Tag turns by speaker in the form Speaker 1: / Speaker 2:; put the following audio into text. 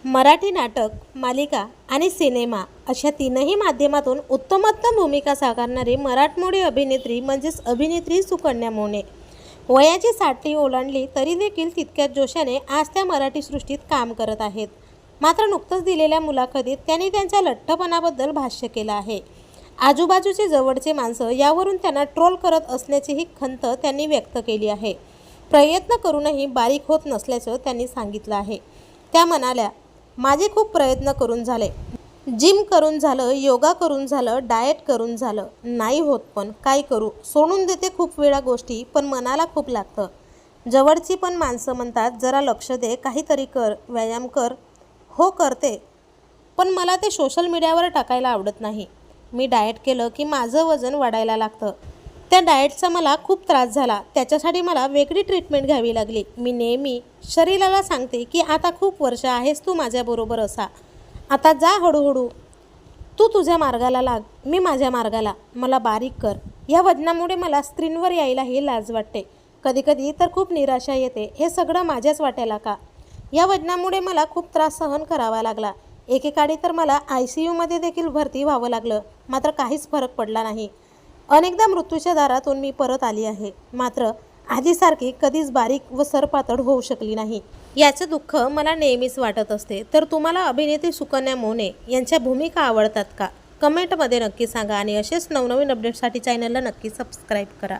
Speaker 1: मराठी नाटक, मालिका आणि सिनेमा अशा तीनही माध्यमातून उत्तमोत्तम भूमिका साकारणारी मराठमोळी अभिनेत्री म्हणजेच अभिनेत्री सुकन्या मोने. वयाची 60 ओलांडली तरी देखील तितक्याच जोशाने आज त्या मराठी सृष्टीत काम करत आहेत. मात्र नुकतंच दिलेल्या मुलाखतीत त्यांनी त्यांच्या लठ्ठपणाबद्दल भाष्य केलं आहे. आजूबाजूचे जवळचे माणसं यावरून त्यांना ट्रोल करत असण्याचीही खंत त्यांनी व्यक्त केली आहे. प्रयत्न करूनही बारीक होत नसल्याचं त्यांनी सांगितलं आहे. त्या म्हणाल्या, माझे खूप प्रयत्न करून झाले, जिम करून झालं, योगा करून झालं, डाएट करून झालं, नाही होत, पण काय करू, सोडून देते खूप वेळा गोष्टी, पण मनाला खूप लागतं. जवळची पण माणसं म्हणतात जरा लक्ष दे, काहीतरी कर, व्यायाम कर. हो करते, पण मला ते सोशल मीडियावर टाकायला आवडत नाही. मी डाएट केलं की माझं वजन वाढायला लागतं. त्या डाएटचा मला खूप त्रास झाला, त्याच्यासाठी मला वेगळी ट्रीटमेंट घ्यावी लागली. मी नेहमी शरीराला सांगते की आता खूप वर्ष आहेस तू माझ्याबरोबर असा, आता जा हळूहळू, तू तुझ्या मार्गाला लाग, मी माझ्या मार्गाला, मला बारीक कर. या वजनामुळे मला स्क्रीनवर यायलाही लाज वाटते, कधीकधी तर खूप निराशा येते. हे सगळं माझ्याच वाट्याला का? या वजनामुळे मला खूप त्रास सहन करावा लागला. एकेकाळी तर मला ICUमध्ये देखील भरती व्हावं लागलं, मात्र काहीच फरक पडला नाही. अनेकदा मृत्यूच्या दारातून मी परत आली आहे, मात्र आधीसारखी कधीच बारीक व सरपातळ होऊ शकली नाही. याचं दुःख मला नेहमीच वाटत असते. तर तुम्हाला अभिनेत्री सुकन्या मोने यांच्या भूमिका आवडतात का? कमेंटमध्ये नक्की सांगा आणि असेच नवनवीन अपडेट्ससाठी चॅनलला नक्की सबस्क्राईब करा.